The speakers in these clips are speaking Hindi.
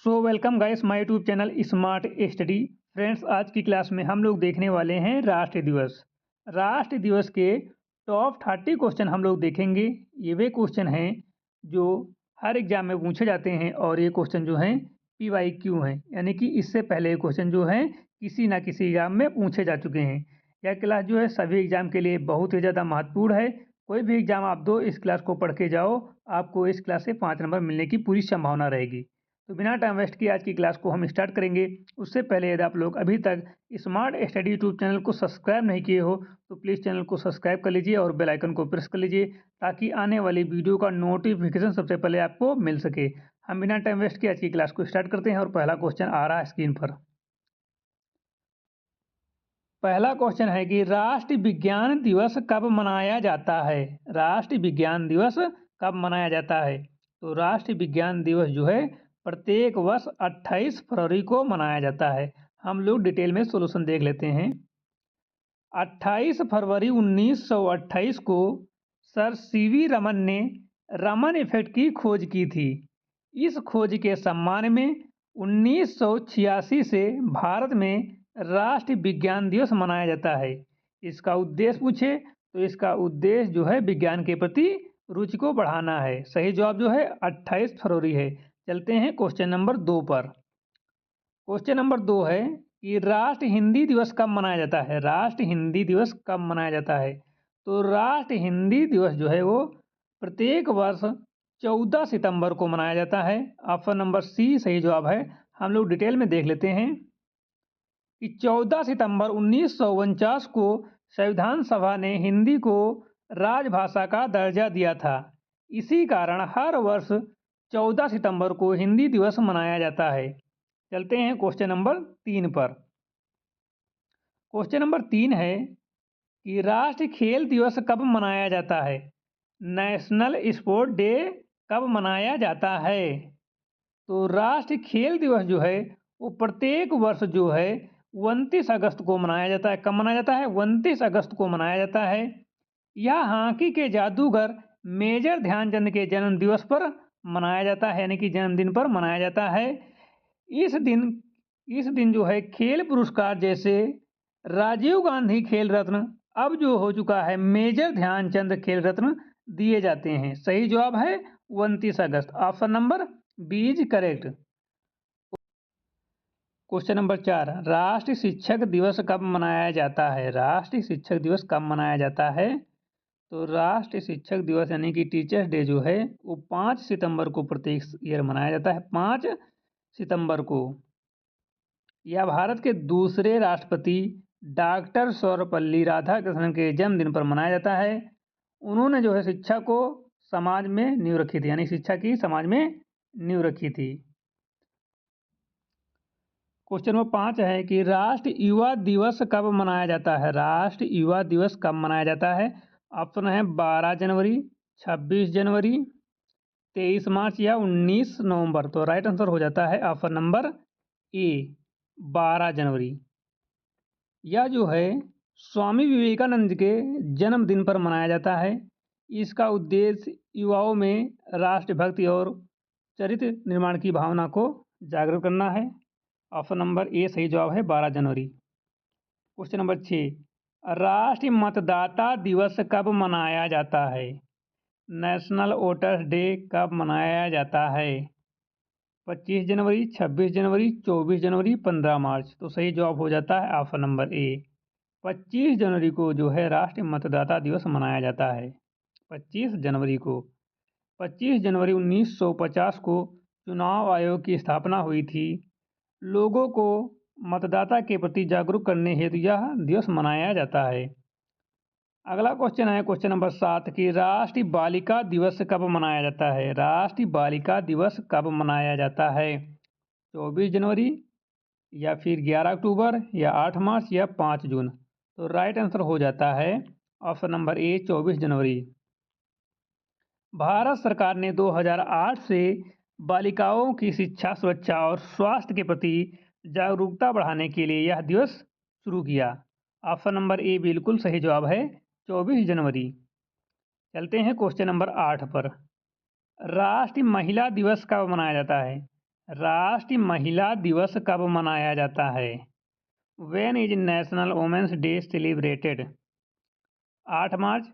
So welcome guys my YouTube channel smart study. Friends, आज की क्लास में हम लोग देखने वाले हैं राष्ट्र दिवस। राष्ट्र दिवस के टॉप 30 क्वेश्चन हम लोग देखेंगे। ये वे क्वेश्चन हैं जो हर एग्जाम में पूछे जाते हैं और ये क्वेश्चन जो हैं PYQ हैं, यानी कि इससे पहले क्वेश्चन जो हैं किसी ना किसी एग्जाम में पूछे जा चुके हैं। यह क्लास जो है सभी एग्जाम के लिए बहुत ही ज़्यादा महत्वपूर्ण है। कोई भी एग्जाम आप दो, इस क्लास को पढ़ के जाओ, आपको इस क्लास से 5 नंबर मिलने की पूरी संभावना रहेगी। तो बिना टाइम वेस्ट किए आज की क्लास को हम स्टार्ट करेंगे। उससे पहले यदि आप लोग अभी तक स्मार्ट स्टडी यूट्यूब चैनल को सब्सक्राइब नहीं किए हो तो प्लीज़ चैनल को सब्सक्राइब कर लीजिए और बेल आइकन को प्रेस कर लीजिए ताकि आने वाली वीडियो का नोटिफिकेशन सबसे पहले आपको मिल सके। हम बिना टाइम वेस्ट किए आज की क्लास को स्टार्ट करते हैं और पहला क्वेश्चन आ रहा है स्क्रीन पर। पहला क्वेश्चन है कि राष्ट्रीय विज्ञान दिवस कब मनाया जाता है। राष्ट्रीय विज्ञान दिवस कब मनाया जाता है? तो राष्ट्रीय विज्ञान दिवस जो है प्रत्येक वर्ष 28 फरवरी को मनाया जाता है। हम लोग डिटेल में सॉल्यूशन देख लेते हैं। 28 फरवरी 1928 को सर CV रमन ने रमन इफेक्ट की खोज की थी। इस खोज के सम्मान में 1986 से भारत में राष्ट्रीय विज्ञान दिवस मनाया जाता है। इसका उद्देश्य पूछे तो इसका उद्देश्य जो है विज्ञान के प्रति रुचि को बढ़ाना है। सही जवाब जो है 28 फरवरी है। चलते हैं क्वेश्चन नंबर 2 पर। क्वेश्चन नंबर 2 है कि राष्ट्र हिंदी दिवस कब मनाया जाता है। राष्ट्र हिंदी दिवस कब मनाया जाता है? तो राष्ट्र हिंदी दिवस जो है वो प्रत्येक वर्ष 14 सितंबर को मनाया जाता है। ऑप्शन नंबर सी सही जवाब है। हम लोग डिटेल में देख लेते हैं कि 14 सितंबर 1949 को संविधान सभा ने हिंदी को राजभाषा का दर्जा दिया था। इसी कारण हर वर्ष 14 सितंबर को हिंदी दिवस मनाया जाता है। चलते हैं क्वेश्चन नंबर 3 पर। क्वेश्चन नंबर 3 है कि राष्ट्रीय खेल दिवस कब मनाया जाता है। नेशनल स्पोर्ट डे कब मनाया जाता है? तो राष्ट्रीय खेल दिवस जो है वो प्रत्येक वर्ष जो है 29 अगस्त को मनाया जाता है। कब मनाया जाता है? 29 अगस्त को मनाया जाता है। यह हॉकी के जादूगर मेजर ध्यानचंद के जन्म दिवस पर मनाया जाता है, यानी कि जन्मदिन पर मनाया जाता है। इस दिन जो है खेल पुरस्कार जैसे राजीव गांधी खेल रत्न अब जो हो चुका है मेजर ध्यानचंद खेल रत्न दिए जाते हैं। सही जवाब है 29 अगस्त। Option number B is correct. Question number 4, राष्ट्रीय शिक्षक दिवस कब मनाया जाता है। राष्ट्रीय शिक्षक दिवस कब मनाया जाता है? तो राष्ट्रीय शिक्षक दिवस यानी कि टीचर्स डे जो है वो 5 सितंबर को प्रत्येक ईयर मनाया जाता है। 5 सितंबर को। यह भारत के दूसरे राष्ट्रपति डॉक्टर सर्वपल्ली राधाकृष्णन के जन्मदिन पर मनाया जाता है। उन्होंने जो है शिक्षा को समाज में नींव रखी थी, यानी शिक्षा की समाज में नींव रखी थी। क्वेश्चन नंबर 5 है कि राष्ट्रीय युवा दिवस कब मनाया जाता है। राष्ट्रीय युवा दिवस कब मनाया जाता है? ऑप्शन है 12 जनवरी, 26 जनवरी, 23 मार्च या 19 नवंबर। तो राइट आंसर हो जाता है ऑप्शन नंबर ए 12 जनवरी। यह जो है स्वामी विवेकानंद के जन्मदिन पर मनाया जाता है। इसका उद्देश्य युवाओं में राष्ट्रभक्ति और चरित्र निर्माण की भावना को जागरूक करना है। ऑप्शन नंबर ए सही जवाब है 12 जनवरी। क्वेश्चन नंबर 6, राष्ट्रीय मतदाता दिवस कब मनाया जाता है। नेशनल वोटर्स डे कब मनाया जाता है? 25 जनवरी, 26 जनवरी, 24 जनवरी, 15 मार्च। तो सही जवाब हो जाता है ऑप्शन नंबर ए 25 जनवरी को जो है राष्ट्रीय मतदाता दिवस मनाया जाता है। 25 जनवरी को। 25 जनवरी 1950 को चुनाव आयोग की स्थापना हुई थी। लोगों को मतदाता के प्रति जागरूक करने हेतु यह दिवस मनाया जाता है। अगला क्वेश्चन है क्वेश्चन नंबर 7 कि राष्ट्रीय बालिका दिवस कब मनाया जाता है। राष्ट्रीय बालिका दिवस कब मनाया जाता है? 24 जनवरी या फिर 11 अक्टूबर या 8 मार्च या 5 जून। तो राइट आंसर हो जाता है ऑप्शन नंबर ए 24 जनवरी। भारत सरकार ने 2008 से बालिकाओं की शिक्षा, सुरक्षा और स्वास्थ्य के प्रति जागरूकता बढ़ाने के लिए यह दिवस शुरू किया। ऑप्शन नंबर ए बिल्कुल सही जवाब है 24 जनवरी। चलते हैं क्वेश्चन नंबर 8 पर। राष्ट्रीय महिला दिवस कब मनाया जाता है। राष्ट्रीय महिला दिवस कब मनाया जाता है? When is national women's day celebrated? 8 March,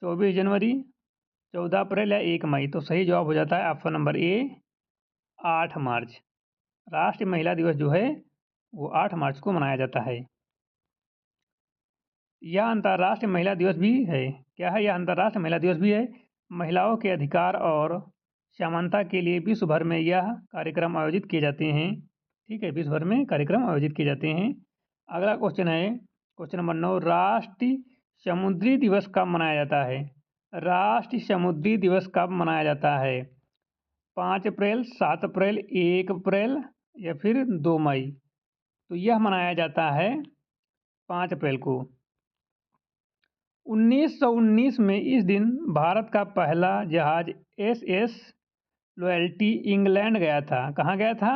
24 जनवरी, 14 अप्रैल या 1 मई? तो सही जवाब हो जाता है ऑप्शन नंबर ए, 8 मार्च। राष्ट्रीय महिला दिवस जो है वो 8 मार्च को मनाया जाता है। यह अंतर्राष्ट्रीय महिला दिवस भी है। क्या है? यह अंतर्राष्ट्रीय महिला दिवस भी है। महिलाओं के अधिकार और समानता के लिए विश्व भर में यह कार्यक्रम आयोजित किए जाते हैं। ठीक है, विश्व भर में कार्यक्रम आयोजित किए जाते हैं। अगला क्वेश्चन है क्वेश्चन नंबर 9, राष्ट्रीय समुद्री दिवस कब मनाया जाता है? राष्ट्रीय समुद्री दिवस कब मनाया जाता है? 5 अप्रैल, 7 अप्रैल, 1 अप्रैल या फिर 2 मई? तो यह मनाया जाता है 5 अप्रैल को। 1919 में इस दिन भारत का पहला जहाज SS लॉयल्टी इंग्लैंड गया था। कहाँ गया था?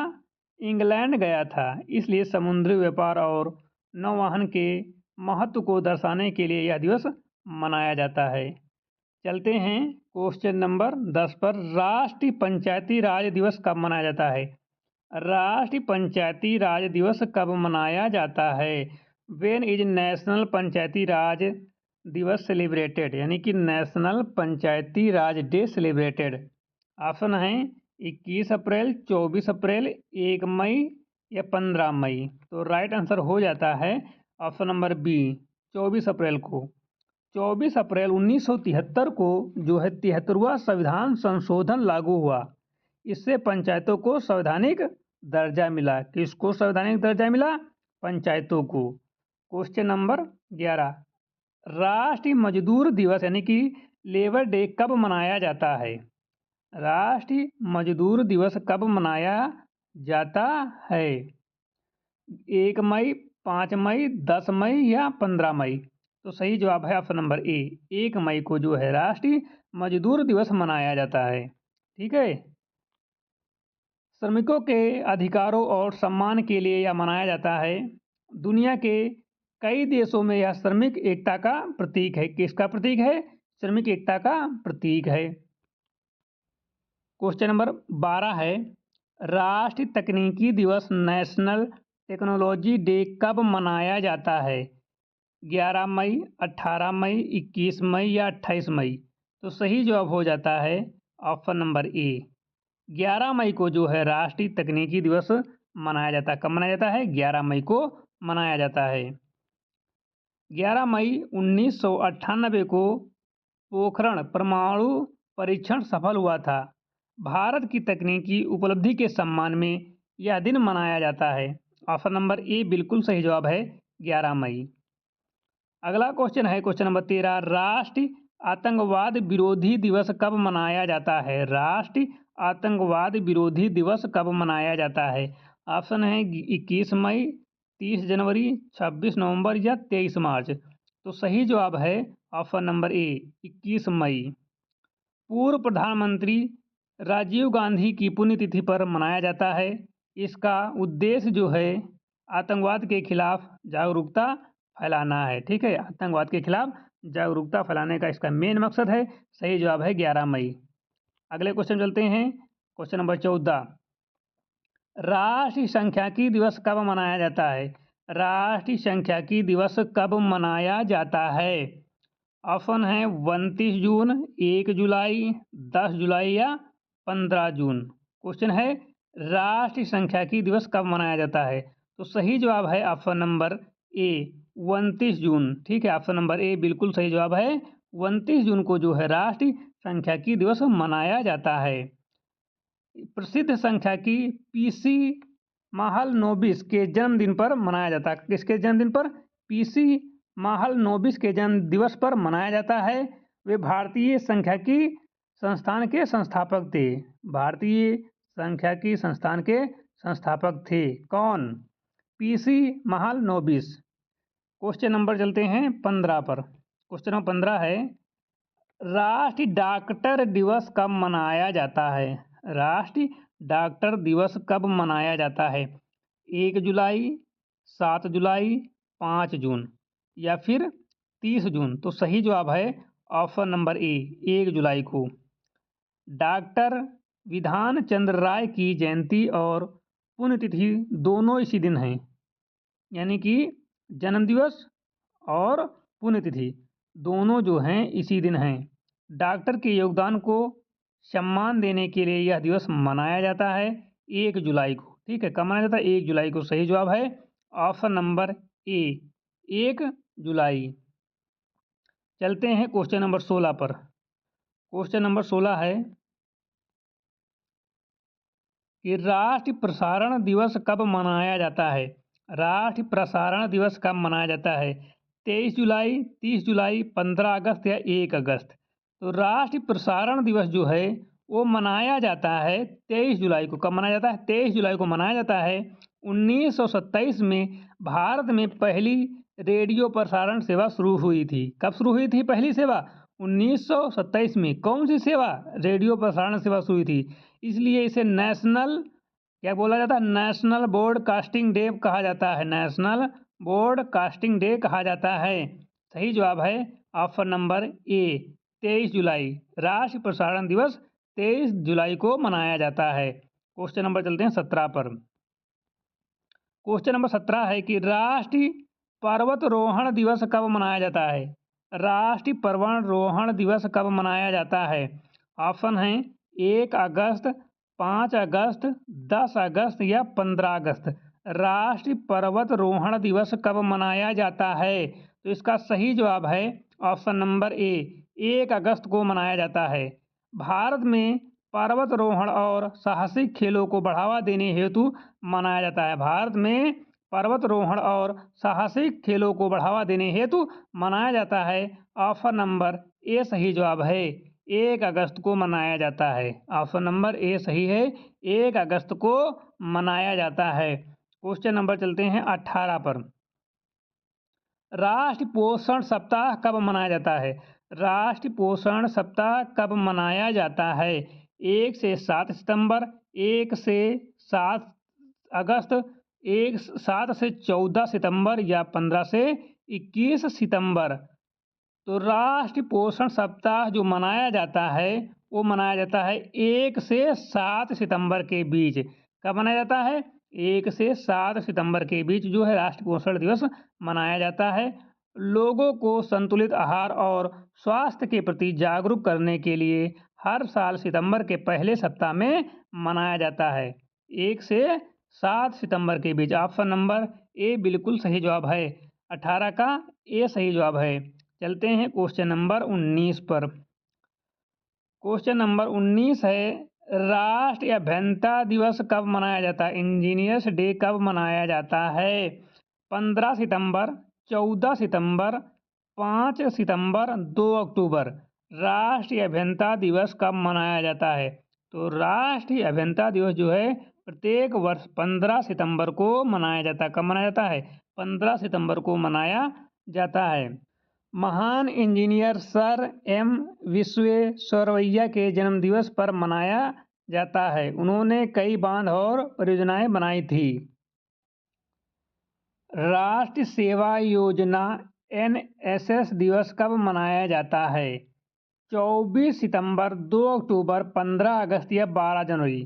इंग्लैंड गया था। इसलिए समुद्री व्यापार और नौवहन के महत्व को दर्शाने के लिए यह दिवस मनाया जाता है। चलते हैं क्वेश्चन नंबर 10 पर। राष्ट्रीय पंचायती राज दिवस कब मनाया जाता है? राष्ट्रीय पंचायती राज दिवस कब मनाया जाता है? व्हेन इज नेशनल पंचायती राज दिवस सेलिब्रेटेड? यानी कि नेशनल पंचायती राज डे सेलिब्रेटेड। ऑप्शन है 21 अप्रैल, 24 अप्रैल, 1 मई या 15 मई? तो राइट आंसर हो जाता है ऑप्शन नंबर बी, 24 अप्रैल को। 24 अप्रैल 1973 को जो है 73वां संविधान संशोधन लागू हुआ। इससे पंचायतों को संवैधानिक दर्जा मिला। किसको संवैधानिक दर्जा मिला? पंचायतों को। क्वेश्चन नंबर 11, राष्ट्रीय मजदूर दिवस यानी कि लेबर डे कब मनाया जाता है? राष्ट्रीय मजदूर दिवस कब मनाया जाता है? 1 मई, 5 मई, 10 मई या 15 मई? तो सही जवाब है ऑप्शन नंबर ए, 1 मई को जो है राष्ट्रीय मजदूर दिवस मनाया जाता है। ठीक है। श्रमिकों के अधिकारों और सम्मान के लिए यह मनाया जाता है। दुनिया के कई देशों में यह श्रमिक एकता का प्रतीक है। किसका प्रतीक है? श्रमिक एकता का प्रतीक है। क्वेश्चन नंबर 12 है, राष्ट्रीय तकनीकी दिवस नेशनल टेक्नोलॉजी डे कब मनाया जाता है? 11 मई, 18 मई, 21 मई या 28 मई? तो सही जवाब हो जाता है ऑप्शन नंबर ए, 11 मई को जो है राष्ट्रीय तकनीकी दिवस मनाया जाता है। कब मनाया जाता है? 11 मई को मनाया जाता है। 11 मई 1998 को पोखरण परमाणु परीक्षण सफल हुआ था। भारत की तकनीकी उपलब्धि के सम्मान में यह दिन मनाया जाता है। ऑप्शन नंबर ए बिल्कुल सही जवाब है, 11 मई। अगला क्वेश्चन है क्वेश्चन नंबर 13, राष्ट्रीय आतंकवाद विरोधी दिवस कब मनाया जाता है? राष्ट्रीय आतंकवाद विरोधी दिवस कब मनाया जाता है? ऑप्शन है 21 मई, 30 जनवरी, 26 नवंबर या 23 मार्च? तो सही जवाब है ऑप्शन नंबर ए, 21 मई। पूर्व प्रधानमंत्री राजीव गांधी की पुण्यतिथि पर मनाया जाता है। इसका उद्देश्य जो है आतंकवाद के खिलाफ जागरूकता फैलाना है। ठीक है, आतंकवाद के खिलाफ जागरूकता फैलाने का इसका मेन मकसद है। सही जवाब है 11 मई। अगले क्वेश्चन चलते हैं क्वेश्चन नंबर 14, राष्ट्रीय सांख्यिकी दिवस कब मनाया जाता है? राष्ट्रीय सांख्यिकी दिवस कब मनाया जाता है? ऑप्शन है 29 जून, 1 जुलाई, 10 जुलाई या 15 जून? क्वेश्चन है राष्ट्रीय सांख्यिकी दिवस कब मनाया जाता है? तो सही जवाब है ऑप्शन नंबर ए, 29 जून। ठीक है, ऑप्शन नंबर ए बिल्कुल सही जवाब है। 29 जून को जो है राष्ट्रीय सांख्यिकी दिवस मनाया जाता है। प्रसिद्ध सांख्यिकी पीसी महालनोबिस के जन्मदिन पर मनाया जाता है। किसके जन्मदिन पर? पीसी महालनोबिस के जन्म दिवस पर मनाया जाता है। वे भारतीय सांख्यिकी संस्थान के संस्थापक थे। भारतीय सांख्यिकी संस्थान के संस्थापक थे। कौन? पीसी महालनोबिस। क्वेश्चन नंबर चलते हैं 15 पर। क्वेश्चन नंबर 15 है, राष्ट्रीय डॉक्टर दिवस कब मनाया जाता है? राष्ट्रीय डॉक्टर दिवस कब मनाया जाता है? 1 जुलाई, 7 जुलाई, 5 जून या फिर 30 जून? तो सही जवाब है ऑप्शन नंबर ए, 1 जुलाई को। डॉक्टर विधान चंद्र राय की जयंती और पुण्यतिथि दोनों इसी दिन हैं, यानी कि जन्मदिवस और पुण्यतिथि दोनों जो हैं इसी दिन हैं। डॉक्टर के योगदान को सम्मान देने के लिए यह दिवस मनाया जाता है 1 जुलाई को। ठीक है, कब मनाया जाता है? 1 जुलाई को। सही जवाब है ऑप्शन नंबर ए, 1 जुलाई। चलते हैं क्वेश्चन नंबर 16 पर। क्वेश्चन नंबर 16 है कि राष्ट्रीय प्रसारण दिवस कब मनाया जाता है? राष्ट्रीय प्रसारण दिवस कब मनाया जाता है? 23 जुलाई, 30 जुलाई, 15 अगस्त या 1 अगस्त? तो राष्ट्रीय प्रसारण दिवस जो है वो मनाया जाता है 23 जुलाई को। कब मनाया जाता है? 23 जुलाई को मनाया जाता है। 1927 में भारत में पहली रेडियो प्रसारण सेवा शुरू हुई थी। कब शुरू हुई थी पहली सेवा? 1927 में। कौन सी सेवा? रेडियो प्रसारण सेवा शुरू हुई थी। इसलिए इसे नेशनल क्या बोला जाता है? नेशनल ब्रॉडकास्टिंग डे कहा जाता है। नेशनल ब्रॉडकास्टिंग डे कहा जाता है। सही जवाब है ऑप्शन नंबर ए, 23 जुलाई। राष्ट्रीय प्रसारण दिवस 23 जुलाई को मनाया जाता है। क्वेश्चन नंबर चलते हैं 17 पर। क्वेश्चन नंबर 17 है कि राष्ट्रीय पर्वतारोहण दिवस कब मनाया जाता है? राष्ट्रीय पर्वतारोहण दिवस कब मनाया जाता है? ऑप्शन है 1 अगस्त, 5 अगस्त, 10 अगस्त या 15 अगस्त? राष्ट्रीय पर्वतारोहण दिवस कब मनाया जाता है? तो इसका सही जवाब है ऑप्शन नंबर ए, 1 अगस्त को मनाया जाता है। भारत में पर्वतारोहण और साहसिक खेलों को बढ़ावा देने हेतु मनाया जाता है। भारत में पर्वतारोहण और साहसिक खेलों को बढ़ावा देने हेतु मनाया जाता है। ऑप्शन नंबर ए सही जवाब है, 1 अगस्त को मनाया जाता है। ऑप्शन नंबर ए सही है, 1 अगस्त को मनाया जाता है। क्वेश्चन नंबर चलते हैं 18 पर। राष्ट्रीय पोषण सप्ताह कब मनाया जाता है? राष्ट्रीय पोषण सप्ताह कब मनाया जाता है? 1 से 7 सितंबर, 1 से 7 अगस्त, 7 से 14 सितंबर या 15 से 21 सितंबर? तो राष्ट्रीय पोषण सप्ताह जो मनाया जाता है वो मनाया जाता है 1 से 7 सितंबर के बीच। कब मनाया जाता है? 1 से 7 सितंबर के बीच जो है राष्ट्रीय पोषण दिवस मनाया जाता है। लोगों को संतुलित आहार और स्वास्थ्य के प्रति जागरूक करने के लिए हर साल सितंबर के पहले सप्ताह में मनाया जाता है। 1 से 7 सितंबर के बीच। ऑप्शन नंबर ए बिल्कुल सही जवाब है। 18 का ए सही जवाब है। चलते हैं क्वेश्चन नंबर 19 पर। क्वेश्चन नंबर 19 है राष्ट्रीय अभियंता दिवस कब मनाया जाता है? इंजीनियर्स डे कब मनाया जाता है? 15 सितंबर, 14 सितंबर, 5 सितंबर, 2 अक्टूबर? राष्ट्रीय अभियंता दिवस कब मनाया जाता है? तो राष्ट्रीय अभियंता दिवस जो है प्रत्येक वर्ष 15 सितंबर को मनाया जाता है। कब मनाया जाता है? 15 सितंबर को मनाया जाता है। महान इंजीनियर सर एम विश्वेश्वरैया के जन्मदिवस पर मनाया जाता है। उन्होंने कई बांध और परियोजनाएं बनाई थी। राष्ट्रीय सेवा योजना एनएसएस दिवस कब मनाया जाता है? 24 सितंबर, 2 अक्टूबर, 15 अगस्त या 12 जनवरी?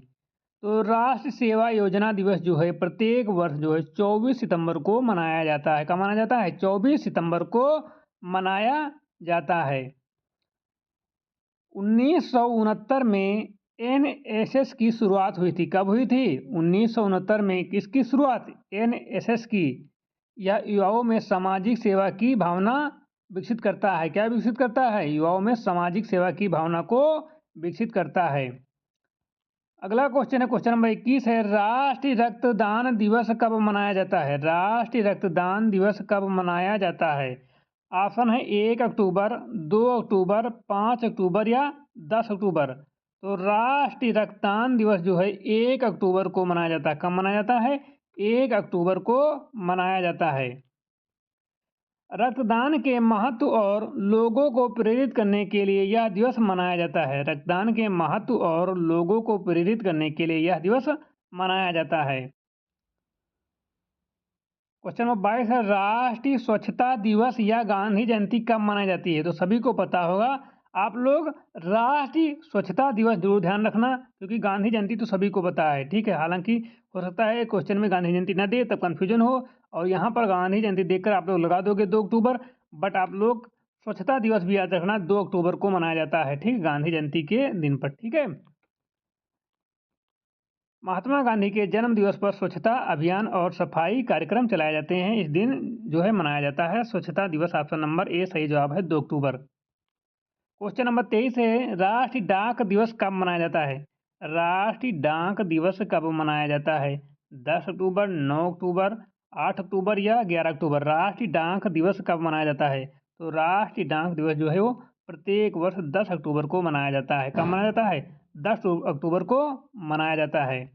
तो राष्ट्रीय सेवा योजना दिवस जो है प्रत्येक वर्ष जो है 24 सितंबर को मनाया जाता है। कब मनाया जाता है? 24 सितंबर को मनाया जाता है। 1969 में एनएसएस की शुरुआत हुई थी। कब हुई थी? 1969 में। किसकी शुरुआत? एनएसएस की। यह युवाओं में सामाजिक सेवा की भावना विकसित करता है। क्या विकसित करता है? युवाओं में सामाजिक सेवा की भावना को विकसित करता है। अगला क्वेश्चन है क्वेश्चन नंबर 21 है राष्ट्रीय रक्तदान दिवस कब मनाया जाता है? राष्ट्रीय रक्तदान दिवस कब मनाया जाता है? ऑप्शन है 1 अक्टूबर, 2 अक्टूबर, 5 अक्टूबर या 10 अक्टूबर? तो राष्ट्रीय रक्तदान दिवस जो है 1 अक्टूबर को मनाया जाता है। कब मनाया जाता है? 1 अक्टूबर को मनाया जाता है। रक्तदान के महत्व और लोगों को प्रेरित करने के लिए यह दिवस मनाया जाता है। रक्तदान के महत्व और लोगों को प्रेरित करने के लिए यह दिवस मनाया जाता है। क्वेश्चन नंबर 22 है राष्ट्रीय स्वच्छता दिवस या गांधी जयंती कब मनाई जाती है? तो सभी को पता होगा आप लोग राष्ट्रीय स्वच्छता दिवस जरूर ध्यान रखना, क्योंकि गांधी जयंती तो सभी को पता है, ठीक है। हालांकि हो सकता है क्वेश्चन में गांधी जयंती ना दे, तब कन्फ्यूजन हो, और यहाँ पर गांधी जयंती देखकर आप लोग लगा दोगे 2 अक्टूबर, बट आप लोग स्वच्छता दिवस भी याद रखना, 2 अक्टूबर को मनाया जाता है, ठीक, गांधी जयंती के दिन पर, ठीक है। महात्मा गांधी के जन्म दिवस पर स्वच्छता अभियान और सफाई कार्यक्रम चलाए जाते हैं। इस दिन जो है मनाया जाता है स्वच्छता दिवस। ऑप्शन नंबर ए सही जवाब है, 2 अक्टूबर। क्वेश्चन नंबर 23 है, राष्ट्रीय डाक दिवस कब मनाया जाता है? राष्ट्रीय डाक दिवस कब मनाया जाता है? 10 अक्टूबर, 9 अक्टूबर, 8 अक्टूबर या 11 अक्टूबर? राष्ट्रीय डाक दिवस कब मनाया जाता है? तो राष्ट्रीय डाक दिवस जो है वो प्रत्येक वर्ष 10 अक्टूबर को मनाया जाता है। कब मनाया जाता है? 10 अक्टूबर को मनाया जाता है।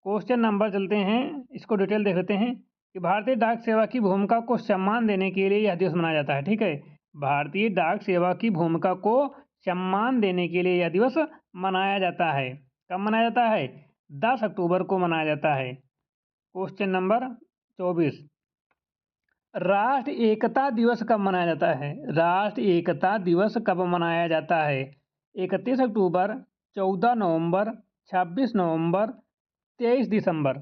क्वेश्चन नंबर चलते हैं, इसको डिटेल देख लेते हैं कि भारतीय डाक सेवा की भूमिका को सम्मान देने के लिए यह दिवस मनाया जाता है, ठीक है। भारतीय डाक सेवा की भूमिका को सम्मान देने के लिए यह दिवस मनाया जाता है। कब मनाया जाता है? 10 अक्टूबर को मनाया जाता है। क्वेश्चन नंबर 24, राष्ट्रीय एकता दिवस कब मनाया जाता है? राष्ट्रीय एकता दिवस कब मनाया जाता है? 31 अक्टूबर, 14 नवंबर, 26 नवंबर, 23 दिसंबर?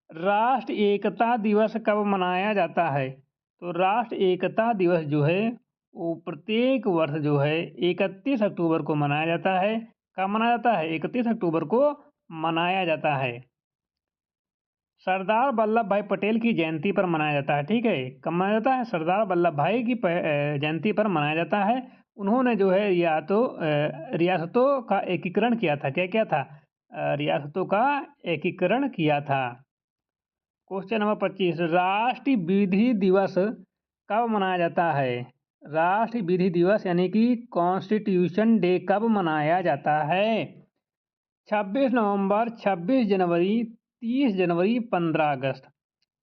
राष्ट्रीय एकता दिवस कब मनाया जाता है? तो राष्ट्रीय एकता दिवस जो है वो प्रत्येक वर्ष जो है 31 अक्टूबर को मनाया जाता है। कब मनाया जाता है? 31 अक्टूबर को मनाया जाता है। सरदार वल्लभ भाई पटेल की जयंती पर मनाया जाता है, ठीक है। कब मनाया जाता है? सरदार वल्लभ भाई की जयंती पर मनाया जाता है। उन्होंने जो है या तो रियासतों का एकीकरण किया था। क्या किया था? रियासतों का एकीकरण किया था। क्वेश्चन नंबर 25, राष्ट्रीय विधि दिवस कब मनाया जाता है? राष्ट्रीय विधि दिवस यानी कि कॉन्स्टिट्यूशन डे कब मनाया जाता है? 26 नवंबर, 26 जनवरी, 30 जनवरी, 15 अगस्त?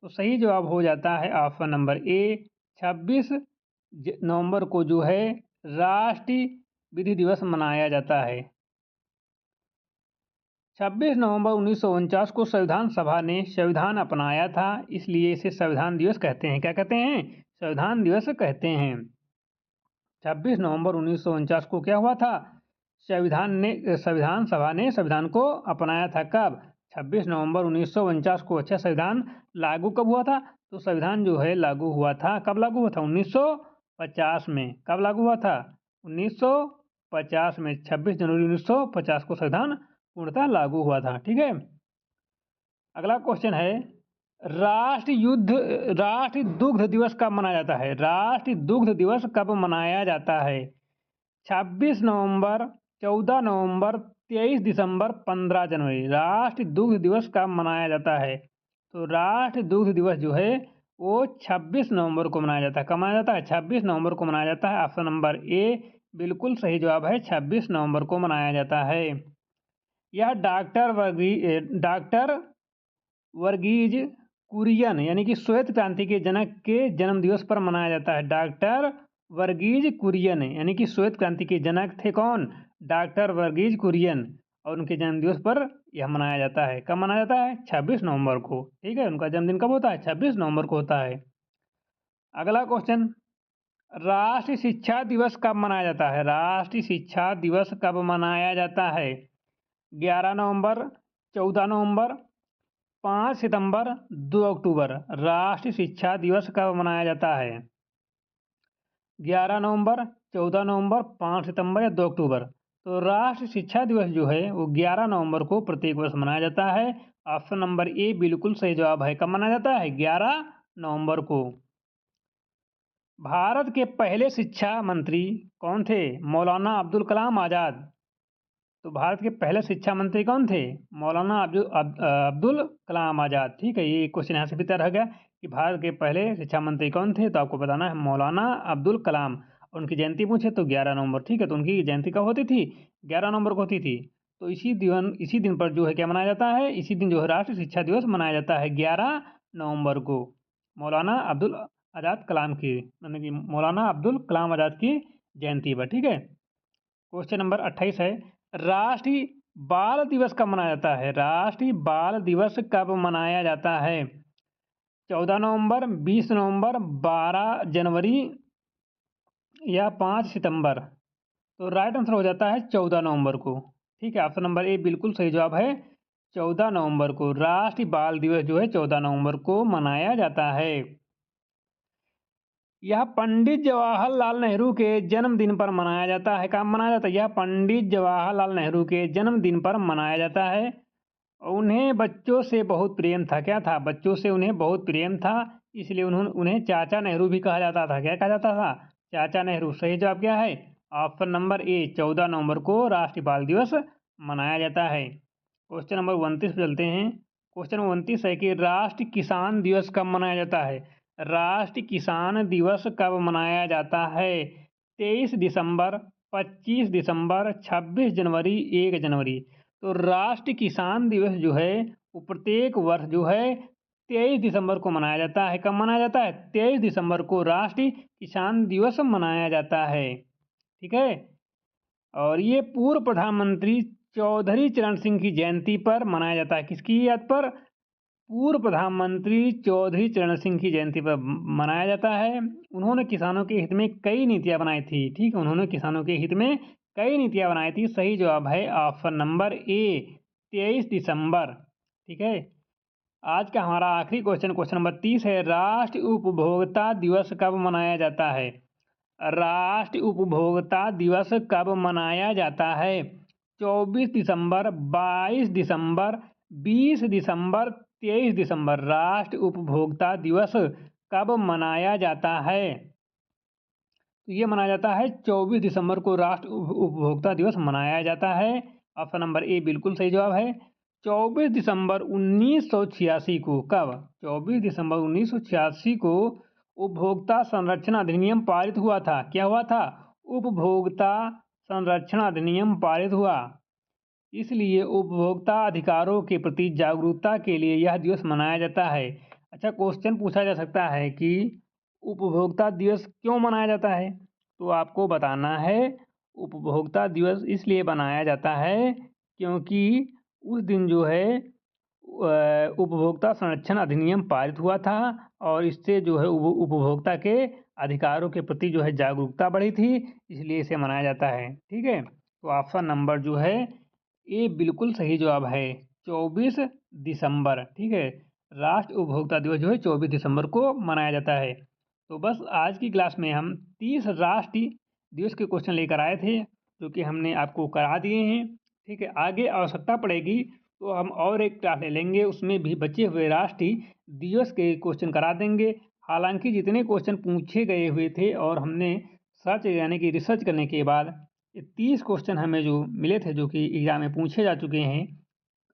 तो सही जवाब हो जाता है ऑप्शन नंबर ए, 26 नवंबर को जो है राष्ट्रीय विधि दिवस मनाया जाता है। 26 नवंबर 1949 को संविधान सभा ने संविधान अपनाया था, इसलिए इसे संविधान दिवस कहते हैं। क्या कहते हैं? संविधान दिवस कहते हैं। 26 नवंबर 1949 को क्या हुआ था? संविधान सभा ने संविधान को अपनाया था। कब? 26 नवंबर 1949 को। अच्छा, संविधान लागू कब हुआ था? तो संविधान जो है लागू हुआ था, कब लागू हुआ था? 1950 में। कब लागू हुआ था? 1950 में। 26 जनवरी 1950 को संविधान पूर्णतः लागू हुआ था, ठीक है। अगला क्वेश्चन है, राष्ट्रीय दुग्ध दिवस कब मनाया जाता है? राष्ट्रीय दुग्ध दिवस कब मनाया जाता है? 26 नवंबर, 14 नवंबर, 23 दिसंबर, 15 जनवरी? राष्ट्रीय दुग्ध दिवस कब मनाया जाता है? तो राष्ट्रीय दुग्ध दिवस जो है वो 26 नवंबर को मनाया जाता है। कब मनाया जाता है? 26 नवंबर को मनाया जाता है। ऑप्शन नंबर ए बिल्कुल सही जवाब है, 26 नवंबर को मनाया जाता है। यह डॉक्टर वर्गीज कुरियन यानी कि श्वेत क्रांति के जनक के जन्म दिवस पर मनाया जाता है। डॉक्टर वर्गीज कुरियन यानी कि श्वेत क्रांति के जनक थे कौन? डॉक्टर वर्गीज कुरियन, और उनके जन्म दिवस पर यह मनाया जाता है। कब मनाया जाता है? 26 नवंबर को, ठीक है। उनका जन्मदिन कब होता है? 26 नवंबर को होता है। अगला क्वेश्चन, राष्ट्रीय शिक्षा दिवस कब मनाया जाता है? राष्ट्रीय शिक्षा दिवस कब मनाया जाता है? 11 नवंबर, 14 नवंबर, 5 सितंबर, 2 अक्टूबर? राष्ट्रीय शिक्षा दिवस कब मनाया जाता है? 11 नवंबर, 14 नवंबर, 5 सितंबर या 2 अक्टूबर? तो राष्ट्रीय शिक्षा दिवस जो है वो 11 नवंबर को प्रत्येक वर्ष मनाया जाता है। ऑप्शन नंबर ए बिल्कुल सही जवाब है। कब मनाया जाता है? 11 नवंबर को। भारत के पहले शिक्षा मंत्री कौन थे? मौलाना अब्दुल कलाम आज़ाद। तो भारत के पहले शिक्षा मंत्री कौन थे? मौलाना अब्दुल कलाम आज़ाद, ठीक है। ये क्वेश्चन यहाँ से भी तय रह गया कि भारत के पहले शिक्षा मंत्री कौन थे, तो आपको बताना है मौलाना अब्दुल कलाम। उनकी जयंती पूछे तो 11 नवंबर, ठीक है। तो उनकी जयंती कब होती थी? 11 नवंबर को होती थी। तो इसी दिन पर जो है क्या मनाया जाता है? इसी दिन जो है राष्ट्रीय शिक्षा दिवस मनाया जाता है, 11 नवंबर को। मौलाना अब्दुल आज़ाद कलाम की यानी कि मौलाना अब्दुल कलाम आज़ाद की जयंती पर, ठीक है। क्वेश्चन नंबर 28 है, राष्ट्रीय बाल दिवस कब मनाया जाता है? राष्ट्रीय बाल दिवस कब मनाया जाता है? 14 नवंबर, 20 नवंबर, 12 जनवरी या 5 सितंबर? तो राइट आंसर हो जाता है 14 नवंबर को। ठीक है, ऑप्शन नंबर ए बिल्कुल सही जवाब है। 14 नवंबर को राष्ट्रीय बाल दिवस जो है 14 नवंबर को मनाया जाता है। यह पंडित जवाहरलाल नेहरू के जन्मदिन पर मनाया जाता है। कब मनाया जाता है? यह पंडित जवाहरलाल नेहरू के जन्मदिन पर मनाया जाता है। उन्हें बच्चों से बहुत प्रेम था। क्या था? बच्चों से उन्हें बहुत प्रेम था, इसलिए उन्हें चाचा नेहरू भी कहा जाता था। क्या कहा जाता था? चाचा नेहरू। सही जवाब क्या है? ऑप्शन नंबर ए 14 नवंबर को राष्ट्रीय बाल दिवस मनाया जाता है। क्वेश्चन नंबर 29 पे चलते हैं। क्वेश्चन नंबर 29 है कि राष्ट्रीय किसान दिवस कब मनाया जाता है? राष्ट्रीय किसान दिवस कब मनाया जाता है? 23 दिसंबर, 25 दिसंबर, 26 जनवरी, 1 जनवरी। तो राष्ट्रीय किसान दिवस जो है वो प्रत्येक वर्ष जो है 23 दिसंबर को मनाया जाता है। कब मनाया जाता है? 23 दिसंबर को राष्ट्रीय किसान दिवस मनाया जाता है। ठीक है, और ये पूर्व प्रधानमंत्री चौधरी चरण सिंह की जयंती पर मनाया जाता है। किसकी याद पर? पूर्व प्रधानमंत्री चौधरी चरण सिंह की जयंती पर मनाया जाता है। उन्होंने किसानों के हित में कई नीतियां बनाई थी। ठीक है, उन्होंने किसानों के हित में कई नीतियां बनाई थी। सही जवाब है ऑप्शन नंबर ए 23 दिसंबर। ठीक है, आज का हमारा आखिरी क्वेश्चन, क्वेश्चन नंबर 30 है। राष्ट्रीय उपभोक्ता दिवस कब मनाया जाता है? राष्ट्रीय उपभोक्ता दिवस कब मनाया जाता है? 24 दिसंबर, 22 दिसंबर, 20 दिसंबर, 23 दिसंबर। राष्ट्रीय उपभोक्ता दिवस कब मनाया जाता है? तो ये मनाया जाता है 24 दिसंबर को राष्ट्रीय उपभोक्ता दिवस मनाया जाता है। ऑप्शन नंबर ए बिल्कुल सही जवाब है। 24 दिसंबर 1986 को, कब? 24 दिसंबर 1986 को उपभोक्ता संरक्षण अधिनियम पारित हुआ था। क्या हुआ था? उपभोक्ता संरक्षण अधिनियम पारित हुआ। इसलिए उपभोक्ता अधिकारों के प्रति जागरूकता के लिए यह दिवस मनाया जाता है। अच्छा, क्वेश्चन पूछा जा सकता है कि उपभोक्ता दिवस क्यों मनाया जाता है? तो आपको बताना है उपभोक्ता दिवस इसलिए मनाया जाता है क्योंकि उस दिन जो है उपभोक्ता संरक्षण अधिनियम पारित हुआ था और इससे जो है उपभोक्ता के अधिकारों के प्रति जो है जागरूकता बढ़ी थी, इसलिए इसे मनाया जाता है। ठीक है, तो ऑप्शन नंबर जो है ये बिल्कुल सही जवाब है, 24 दिसंबर। ठीक है, राष्ट्रीय उपभोक्ता दिवस जो है 24 दिसंबर को मनाया जाता है। तो बस आज की क्लास में हम 30 राष्ट्रीय दिवस के क्वेश्चन लेकर आए थे, जो कि हमने आपको करा दिए हैं। ठीक है, आगे आवश्यकता पड़ेगी तो हम और एक क्लास ले लेंगे, उसमें भी बचे हुए राष्ट्रीय दिवस के क्वेश्चन करा देंगे। हालांकि जितने क्वेश्चन पूछे गए हुए थे और हमने सर्च यानी कि रिसर्च करने के बाद ये 30 क्वेश्चन हमें जो मिले थे, जो कि एग्जाम में पूछे जा चुके हैं,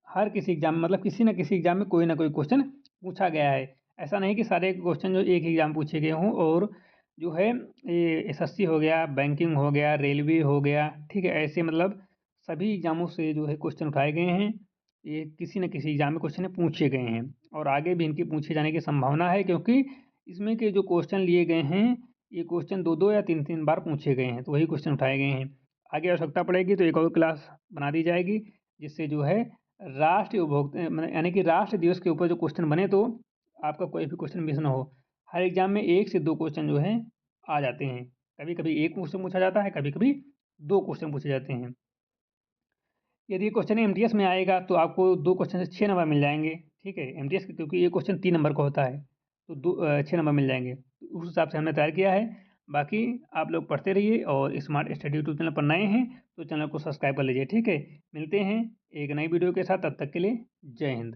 हर किसी एग्जाम में मतलब किसी न किसी एग्जाम में कोई ना कोई क्वेश्चन पूछा गया है। ऐसा नहीं कि सारे क्वेश्चन जो एक एग्जाम पूछे गए हों। और जो है ये एसएससी हो गया, बैंकिंग हो गया, रेलवे हो गया, ठीक है, ऐसे मतलब सभी एग्जामों से जो है क्वेश्चन उठाए गए हैं। ये किसी न किसी एग्जाम में क्वेश्चन पूछे गए हैं और आगे भी इनके पूछे जाने की संभावना है, क्योंकि इसमें के जो क्वेश्चन लिए गए हैं ये क्वेश्चन 2-2 या 3-3 बार पूछे गए हैं, तो वही क्वेश्चन उठाए गए हैं। आगे आवश्यकता पड़ेगी तो एक और क्लास बना दी जाएगी, जिससे जो है राष्ट्रीय उपभोक्ता यानी कि राष्ट्र दिवस के ऊपर जो क्वेश्चन बने तो आपका कोई भी क्वेश्चन मिस ना हो। हर एग्जाम में 1 से 2 क्वेश्चन जो है आ जाते हैं। कभी कभी 1 क्वेश्चन पूछा जाता है, कभी कभी 2 क्वेश्चन पूछे जाते हैं। यदि क्वेश्चन एमटीएस में आएगा तो आपको 2 क्वेश्चन से 6 नंबर मिल जाएंगे। ठीक है, एमटीएस क्योंकि ये क्वेश्चन 3 नंबर का होता है, तो 6 नंबर मिल जाएंगे। तो उस हिसाब से हमने तैयार किया है। बाकी आप लोग पढ़ते रहिए और स्मार्ट स्टडी यूट्यूब चैनल पर नए हैं तो चैनल को सब्सक्राइब कर लीजिए। ठीक है, मिलते हैं एक नई वीडियो के साथ, तब तक के लिए जय हिंद।